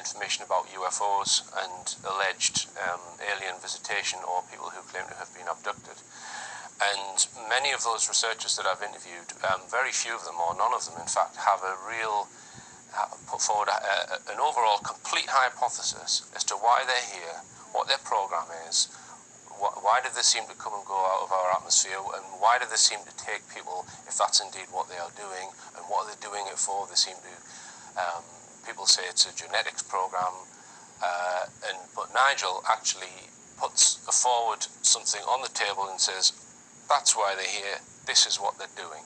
information about UFOs and alleged alien visitation, or people who claim to have been abducted. And many of those researchers that I've interviewed, very few of them, or none of them in fact, have put forward an overall complete hypothesis as to why they're here, what their program is, why did they seem to come and go out of our atmosphere, and why do they seem to take people, if that's indeed what they are doing, and what are they doing it for. They seem to, people say it's a genetics program, but Nigel actually puts forward something on the table and says, that's why they're here, this is what they're doing.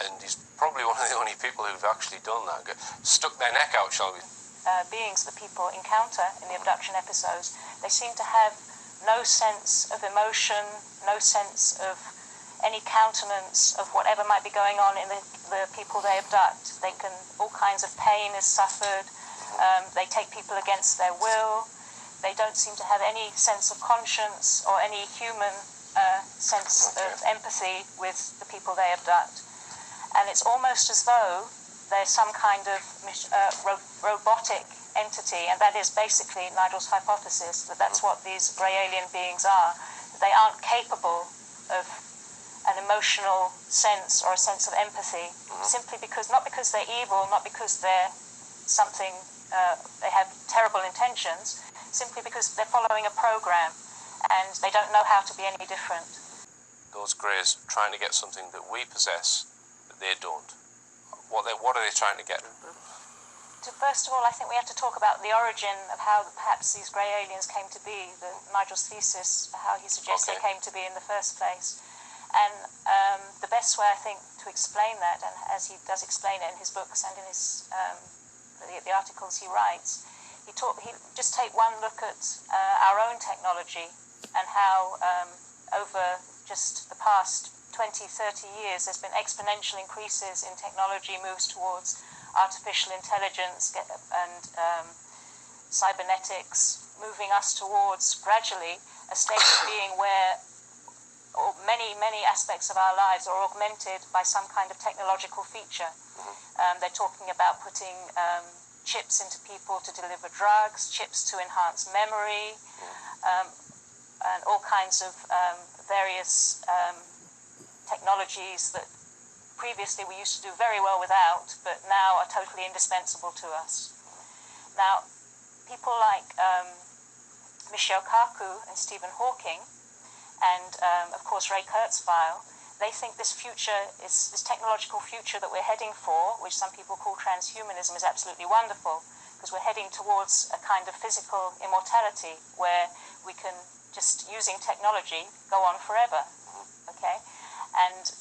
And he's probably one of the only people who've actually done that, stuck their neck out, shall we? Beings that people encounter in the abduction episodes, they seem to have no sense of emotion, no sense of any countenance of whatever might be going on in the people they abduct. All kinds of pain is suffered, they take people against their will, they don't seem to have any sense of conscience or any human sense of empathy with the people they abduct. And it's almost as though there's some kind of robotic entity, and that is basically Nigel's hypothesis, that's what these grey alien beings are. They aren't capable of an emotional sense or a sense of empathy, simply because, not because they're evil, not because they're something, they have terrible intentions, simply because they're following a program and they don't know how to be any different. Those greys trying to get something that we possess that they don't. What are they trying to get? First of all, I think we have to talk about the origin of how perhaps these grey aliens came to be, Nigel's thesis, how he suggests they came to be in the first place. And the best way, I think, to explain that, and as he does explain it in his books and in his the articles he writes, he just take one look at our own technology and how over just the past 20, 30 years there's been exponential increases in technology, moves towards artificial intelligence and cybernetics, moving us towards gradually a state of being where many aspects of our lives are augmented by some kind of technological feature. They're talking about putting chips into people to deliver drugs, chips to enhance memory, and all kinds of various technologies that previously we used to do very well without, but now are totally indispensable to us. Now, people like Michio Kaku and Stephen Hawking, and of course Ray Kurzweil, they think this technological future that we're heading for, which some people call transhumanism, is absolutely wonderful, because we're heading towards a kind of physical immortality where we can, just using technology, go on forever. Okay? And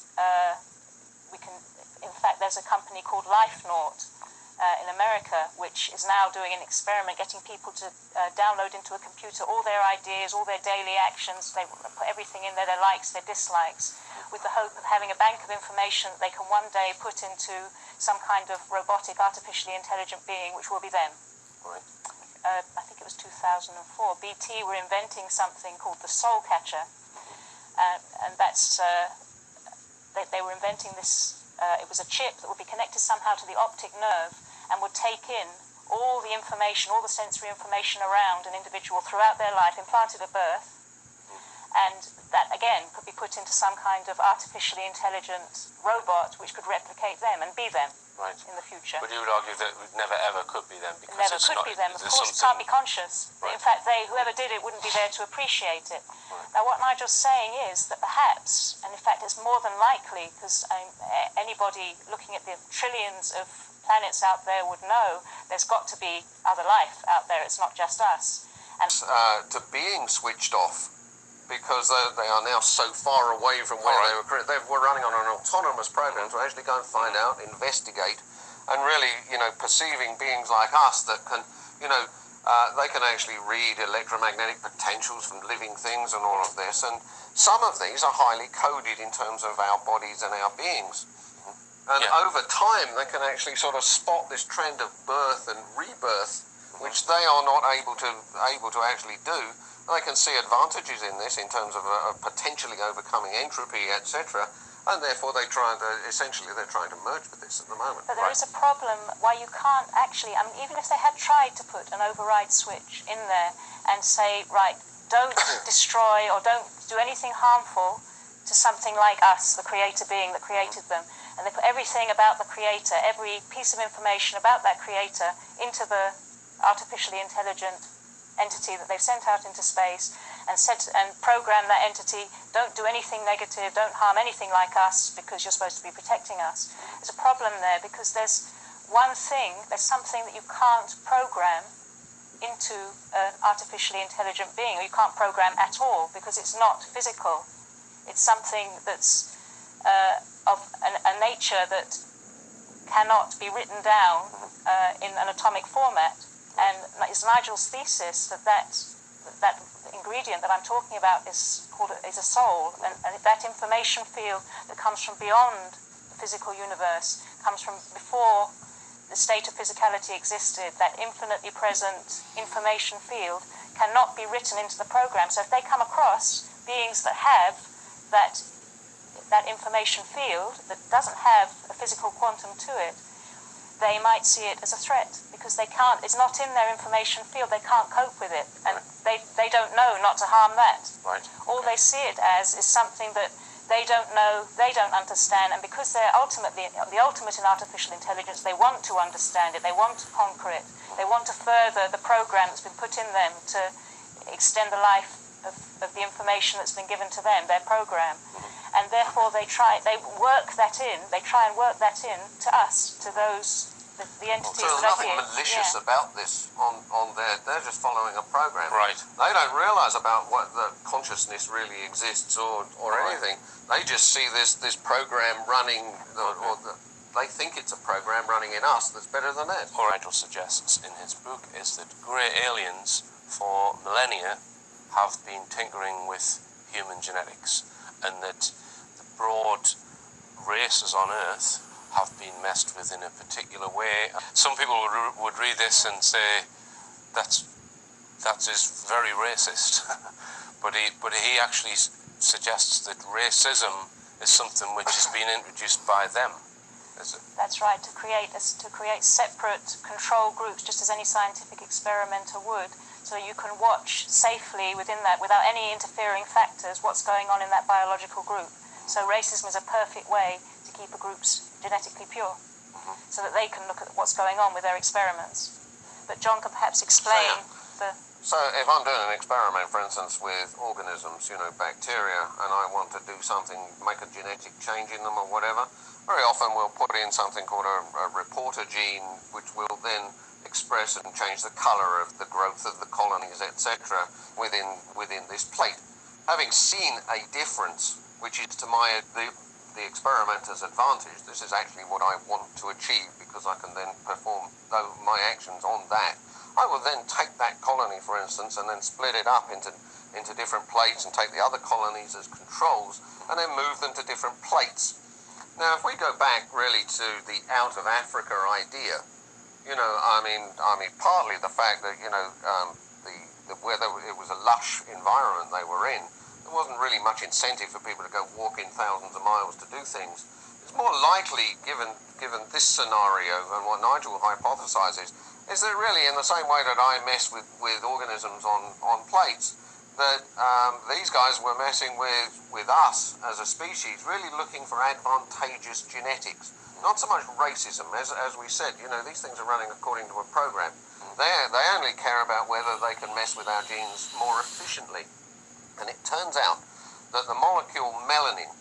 we can, in fact, there's a company called LifeNaut in America, which is now doing an experiment, getting people to download into a computer all their ideas, all their daily actions. They put everything in there, their likes, their dislikes, with the hope of having a bank of information that they can one day put into some kind of robotic, artificially intelligent being, which will be them. Right. I think it was 2004. BT were inventing something called the Soul Catcher, and that's they were inventing this. It was a chip that would be connected somehow to the optic nerve and would take in all the information, all the sensory information around an individual throughout their life, implanted at birth, and that again could be put into some kind of artificially intelligent robot which could replicate them and be them in the future. But you would argue that it never ever could be them, because never could be them. Of course, it can't be conscious. Right. In fact, whoever did it wouldn't be there to appreciate it. Right. Now, what Nigel's saying is that perhaps, and in fact it's more than likely, because anybody looking at the trillions of planets out there would know there's got to be other life out there. It's not just us. And to being switched off, because they are now so far away from where they were. They were running on an autonomous program to actually go and find out, investigate, and really, perceiving beings like us that can, they can actually read electromagnetic potentials from living things and all of this. And some of these are highly coded in terms of our bodies and our beings. And over time, they can actually sort of spot this trend of birth and rebirth, which they are not able to actually do. They can see advantages in this in terms of potentially overcoming entropy, etc. and therefore they're trying to merge with this at the moment. But there is a problem why you can't actually, I mean, even if they had tried to put an override switch in there and say, right, don't destroy or don't do anything harmful to something like us, the creator being that created them, and they put everything about the creator, every piece of information about that creator into the artificially intelligent entity that they've sent out into space, and program that entity, don't do anything negative, don't harm anything like us because you're supposed to be protecting us. There's a problem there because there's something that you can't program into an artificially intelligent being, or you can't program at all because it's not physical. It's something that's of a nature that cannot be written down in an atomic format. And it's Nigel's thesis that ingredient that I'm talking about is a soul, and that information field that comes from beyond the physical universe, comes from before the state of physicality existed. That infinitely present information field cannot be written into the program. So if they come across beings that have that information field that doesn't have a physical quantum to it, they might see it as a threat because they can't. It's not in their information field. They can't cope with it, and they don't know not to harm that. Right. All they see it as is something that they don't know, they don't understand, and because they're ultimately the ultimate in artificial intelligence, they want to understand it. They want to conquer it. They want to further the program that's been put in them to extend the life of the information that's been given to them, their program. And therefore they try and work that in to us, to those, the entities so there's that are nothing here. malicious about this on they're just following a program. Right. They don't realise about what the consciousness really exists or anything. They just see this program running, they think it's a program running in us that's better than that. Or Nigel suggests in his book is that grey aliens for millennia have been tinkering with human genetics, and that the broad races on Earth have been messed with in a particular way. Some people would read this and say that is very racist, but he actually suggests that racism is something which has been introduced by them. Is it? That's right, to create separate control groups, just as any scientific experimenter would, so you can watch safely within that, without any interfering factors, what's going on in that biological group. So racism is a perfect way to keep a group's genetically pure, so that they can look at what's going on with their experiments. But John can perhaps explain So if I'm doing an experiment, for instance, with organisms, bacteria, and I want to do something, make a genetic change in them or whatever, very often we'll put in something called a reporter gene, which will then express and change the colour of the growth of the colonies, etc., within this plate. Having seen a difference, which is to the experimenter's advantage, this is actually what I want to achieve because I can then perform my actions on that. I will then take that colony, for instance, and then split it up into different plates and take the other colonies as controls and then move them to different plates. Now, if we go back really to the out of Africa idea, partly the fact that, whether it was a lush environment they were in, there wasn't really much incentive for people to go walking thousands of miles to do things. It's more likely, given this scenario and what Nigel hypothesizes, is that really in the same way that I mess with organisms on plates, that these guys were messing with us as a species, really looking for advantageous genetics. Not so much racism, as we said, these things are running according to a program. They only care about whether they can mess with our genes more efficiently. And it turns out that the molecule melanin,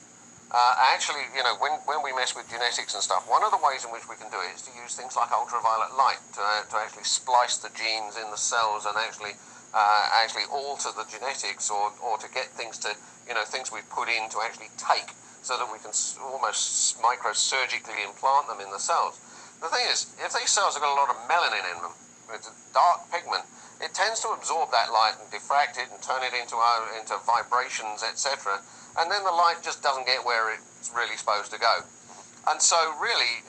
actually, when we mess with genetics and stuff, one of the ways in which we can do it is to use things like ultraviolet light to actually splice the genes in the cells and actually alter the genetics or to get things things we put in to actually take, so that we can almost microsurgically implant them in the cells. The thing is, if these cells have got a lot of melanin in them, it's a dark pigment, it tends to absorb that light and diffract it and turn it into vibrations, etc. And then the light just doesn't get where it's really supposed to go. And so really,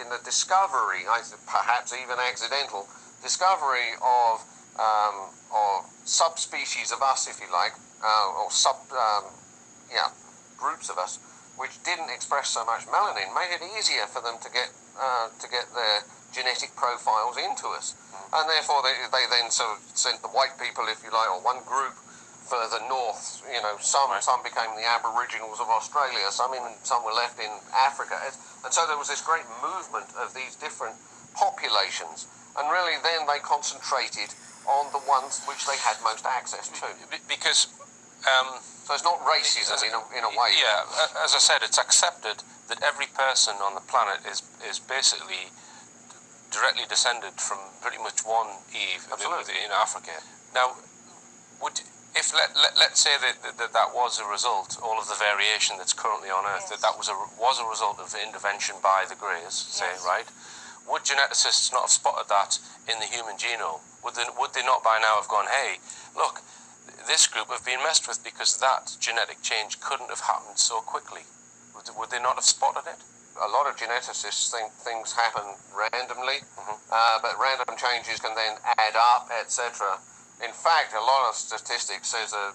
in the discovery, perhaps even accidental, discovery of subspecies of us, if you like, or groups of us, which didn't express so much melanin, made it easier for them to get their genetic profiles into us. And therefore they then sort of sent the white people, if you like, or one group further north. You know, some became the Aboriginals of Australia, some were left in Africa. And so there was this great movement of these different populations, and really then they concentrated on the ones which they had most access to. Because so it's not racism in a way. Yeah, as I said, it's accepted that every person on the planet is basically directly descended from pretty much one Eve in Africa. Now, let's say that was a result, all of the variation that's currently on Earth, yes. that was a result of the intervention by the Greys, say, yes. right? Would geneticists not have spotted that in the human genome? Would they not by now have gone, hey, look, this group have been messed with because that genetic change couldn't have happened so quickly? Would they not have spotted it? A lot of geneticists think things happen randomly, but random changes can then add up, etc. In fact, a lot of statistics says that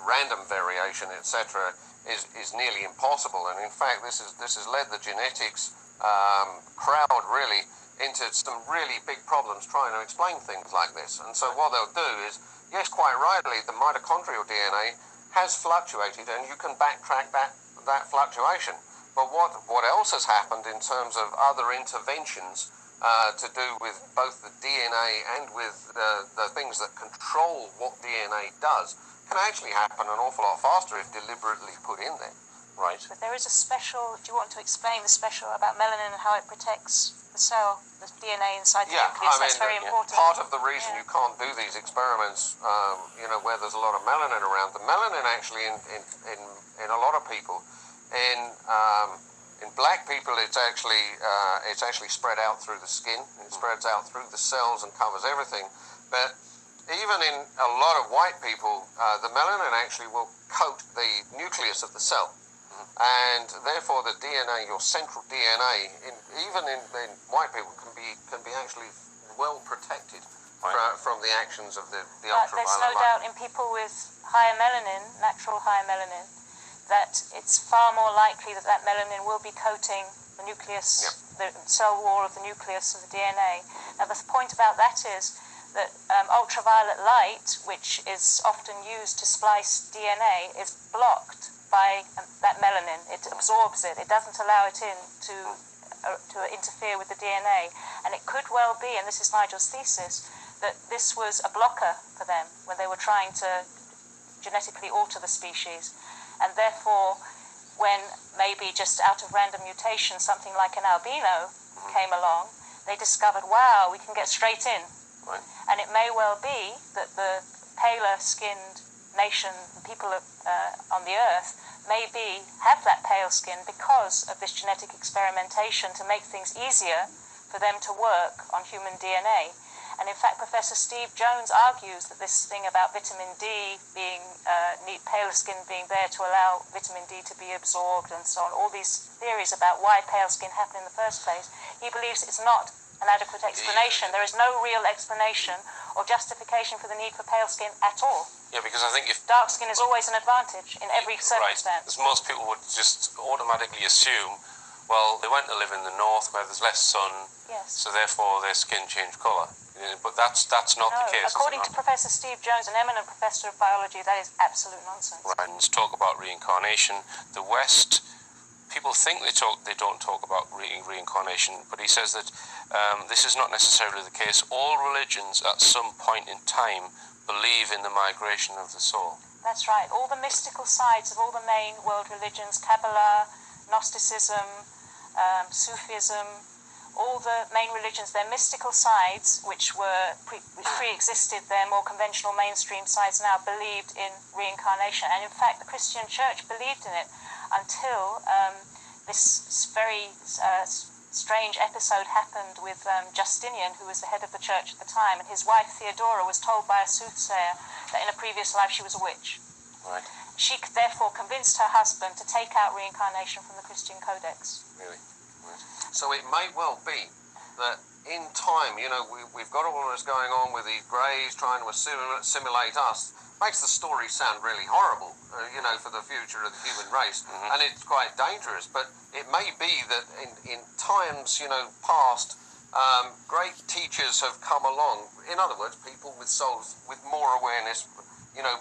random variation, etc., is nearly impossible. And in fact, this has led the genetics crowd really into some really big problems trying to explain things like this. And so what they'll do is, yes, quite rightly, the mitochondrial DNA has fluctuated, and you can backtrack that fluctuation. But what else has happened in terms of other interventions to do with both the DNA and with the things that control what DNA does can actually happen an awful lot faster if deliberately put in there. Right. But there is a special, do you want to explain the special about melanin and how it protects the cell, the DNA inside the nucleus? That's very important. Part of the reason you can't do these experiments, where there's a lot of melanin around, the melanin actually in a lot of people, in black people, it's actually spread out through the skin. It spreads out through the cells and covers everything. But even in a lot of white people, the melanin actually will coat the nucleus of the cell. And therefore the DNA, your central DNA, even in white people, can be actually well protected from the actions of the ultraviolet light. There's no doubt in people with higher melanin, natural higher melanin, that it's far more likely that melanin will be coating the nucleus, the cell wall of the nucleus of the DNA. Now the point about that is that ultraviolet light, which is often used to splice DNA, is blocked by that melanin. It absorbs it. It doesn't allow it in to interfere with the DNA. And it could well be, and this is Nigel's thesis, that this was a blocker for them when they were trying to genetically alter the species. And therefore, when maybe just out of random mutation, something like an albino came along, they discovered, wow, we can get straight in. Right. And it may well be that the paler-skinned nation, people on the Earth, maybe have that pale skin because of this genetic experimentation to make things easier for them to work on human DNA. And in fact, Professor Steve Jones argues that this thing about vitamin D being, paler skin being there to allow vitamin D to be absorbed and so on, all these theories about why pale skin happened in the first place, he believes it's not an adequate explanation. There is no real explanation or justification for the need for pale skin at all. Yeah, because I think if dark skin is always an advantage in every circumstance. Right. Most people would just automatically assume, well, they went to live in the north where there's less sun, so therefore their skin changed colour. But that's not the case. According to Professor Steve Jones, an eminent professor of biology, that is absolute nonsense. Right. And talk about reincarnation. The West, people think they don't talk about reincarnation, but he says that this is not necessarily the case. All religions at some point in time believe in the migration of the soul. That's right. All the mystical sides of all the main world religions, Kabbalah, Gnosticism, Sufism, all the main religions, their mystical sides, which pre-existed their more conventional mainstream sides now, believed in reincarnation. And in fact, the Christian church believed in it until this very strange episode happened with Justinian, who was the head of the church at the time, and his wife Theodora was told by a soothsayer that in a previous life she was a witch. Right. She therefore convinced her husband to take out reincarnation from the Christian Codex. Really? Right. So it may well be that in time, we've got all this going on with these greys trying to assimilate us. Makes the story sound really horrible, for the future of the human race, and it's quite dangerous. But it may be that in times, past, great teachers have come along. In other words, people with souls with more awareness,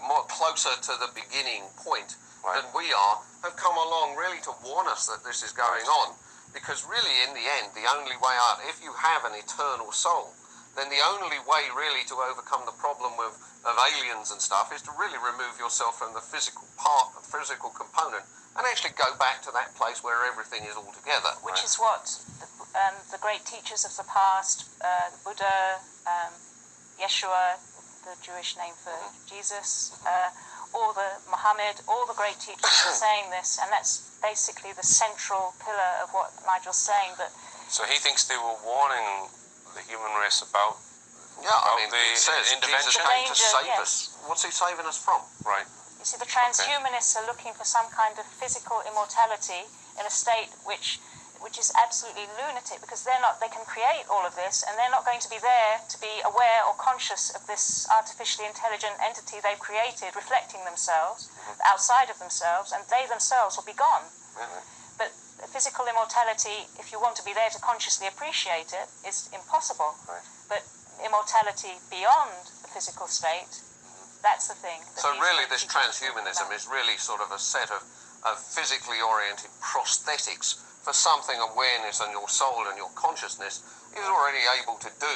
more closer to the beginning point than we are, have come along really to warn us that this is going on. Because really, in the end, the only way out, if you have an eternal soul, then the only way really to overcome the problem of aliens and stuff is to really remove yourself from the physical component and actually go back to that place where everything is all together. Which is what the great teachers of the past, Buddha, Yeshua, the Jewish name for Jesus, all the Muhammad, all the great teachers are saying this, and that's basically the central pillar of what Nigel's saying. That so he thinks they were warning the human race about. Yeah, it says Jesus came to save us. What's he saving us from? Right. You see, the transhumanists are looking for some kind of physical immortality in a state which is absolutely lunatic, because they can create all of this, and they're not going to be there to be aware or conscious of this artificially intelligent entity they've created, reflecting themselves outside of themselves, and they themselves will be gone. But physical immortality, if you want to be there to consciously appreciate it, is impossible. But immortality beyond the physical state, that's the thing. So really this transhumanism is really sort of a set of physically oriented prosthetics for something awareness and your soul and your consciousness is already able to do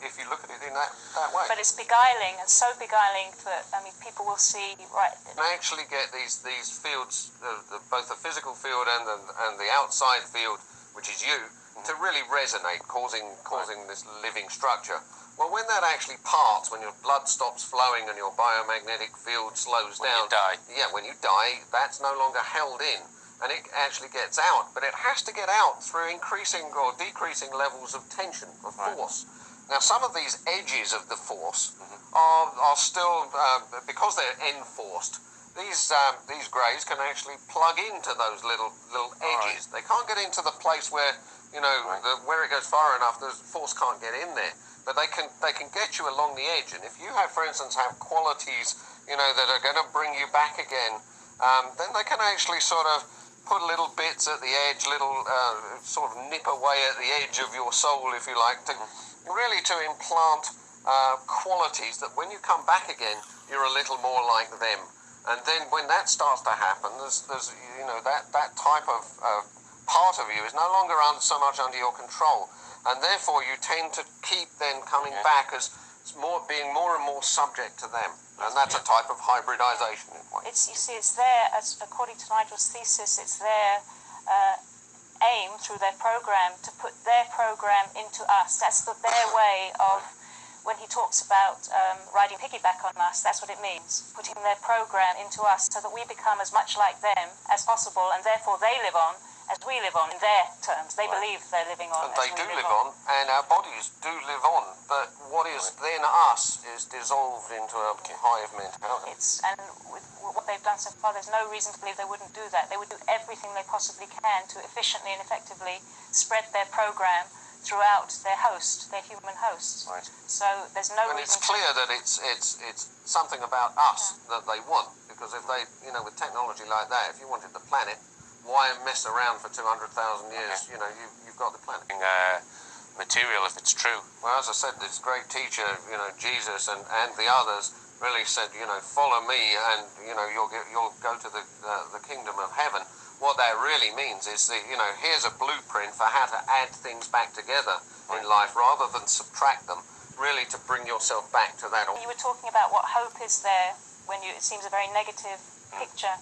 if you look at it in that way. But it's beguiling, and so beguiling that people will see And actually get these fields, both the physical field and the outside field, which is you, to really resonate, causing this living structure. Well, when that actually parts, when your blood stops flowing and your biomagnetic field slows down, when you die. Yeah, when you die, that's no longer held in, and it actually gets out. But it has to get out through increasing or decreasing levels of tension, of force. Now, some of these edges of the force are still, because they're enforced, these greys can actually plug into those little edges. They can't get into the place where, where it goes far enough, the force can't get in there. But they can get you along the edge. And if you have, for instance, qualities, that are going to bring you back again, then they can actually sort of put little bits at the edge, sort of nip away at the edge of your soul, if you like, to implant qualities that when you come back again, you're a little more like them. And then when that starts to happen, there's that type of part of you is no longer so much under your control. And therefore, you tend to keep then coming back as being more and more subject to them. And that's a type of hybridization in a way. It's their, according to Nigel's thesis, it's their aim through their program to put their program into us. That's their way of, when he talks about riding piggyback on us, that's what it means, putting their program into us so that we become as much like them as possible, and therefore they live on as we live on in their terms. They believe they're living on. And they do live on, and our bodies do live on. But what is then us is dissolved into a hive mentality. And with what they've done so far, there's no reason to believe they wouldn't do that. They would do everything they possibly can to efficiently and effectively spread their program throughout their human hosts. Right. So there's no reason. And it's reason clear that it's something about us that they want, because if they, with technology like that, if you wanted the planet, why mess around for 200,000 years? You've got the planet. Material, if it's true. Well, as I said, this great teacher, Jesus and the others really said, follow me, and you'll go to the kingdom of heaven. What that really means is that here's a blueprint for how to add things back together in life rather than subtract them. Really, to bring yourself back to that. You were talking about what hope is there when it seems a very negative picture.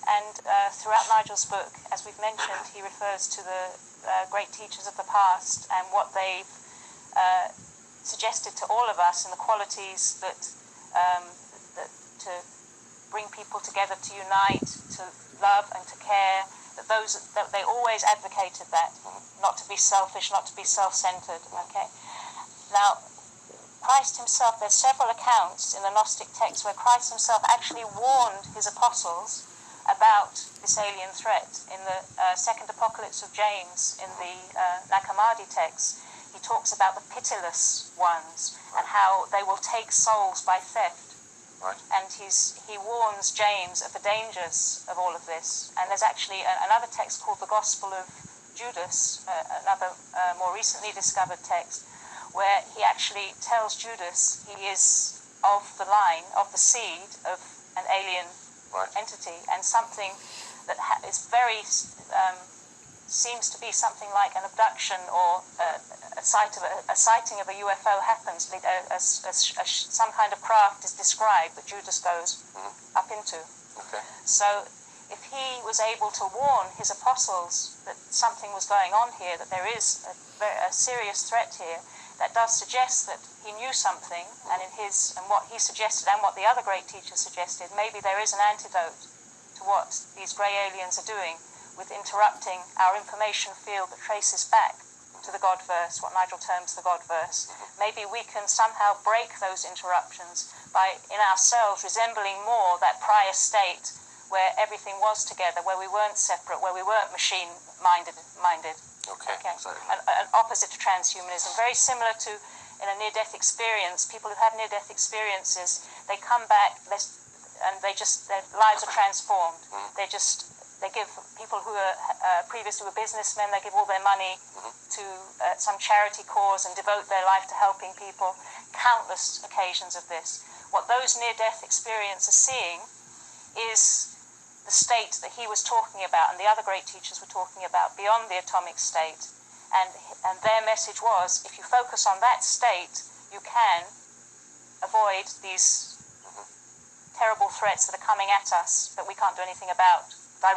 And throughout Nigel's book, as we've mentioned, he refers to the great teachers of the past and what they've suggested to all of us, and the qualities that to bring people together, to unite, to love and to care. That they always advocated that, not to be selfish, not to be self-centered. Okay. Now, Christ himself, there's several accounts in the Gnostic texts where Christ himself actually warned his apostles about this alien threat. In the second Apocalypse of James, in the Nag Hammadi text, he talks about the pitiless ones and how they will take souls by theft. Right. And he warns James of the dangers of all of this. And there's actually another text called the Gospel of Judas, another more recently discovered text, where he actually tells Judas he is of the line, of the seed of an alien entity, and something that is very seems to be something like an abduction or a sighting of a UFO happens. Some kind of craft is described that Judas goes up into. Okay. So if he was able to warn his apostles that something was going on here, that there is a serious threat here, that does suggest that he knew something, and what he suggested and what the other great teachers suggested, maybe there is an antidote to what these grey aliens are doing with interrupting our information field that traces back to the God-verse, what Nigel terms the God-verse. Maybe we can somehow break those interruptions by, in ourselves, resembling more that prior state where everything was together, where we weren't separate, where we weren't machine-minded. Okay. Exactly. An opposite to transhumanism, very similar to in a near-death experience. People who have near-death experiences, they come back and their lives are transformed. They give people who are previously were businessmen, they give all their money to some charity cause and devote their life to helping people. Countless occasions of this. What those near-death experiences are seeing is the state that he was talking about and the other great teachers were talking about, beyond the atomic state. And their message was, if you focus on that state, you can avoid these terrible threats that are coming at us that we can't do anything about.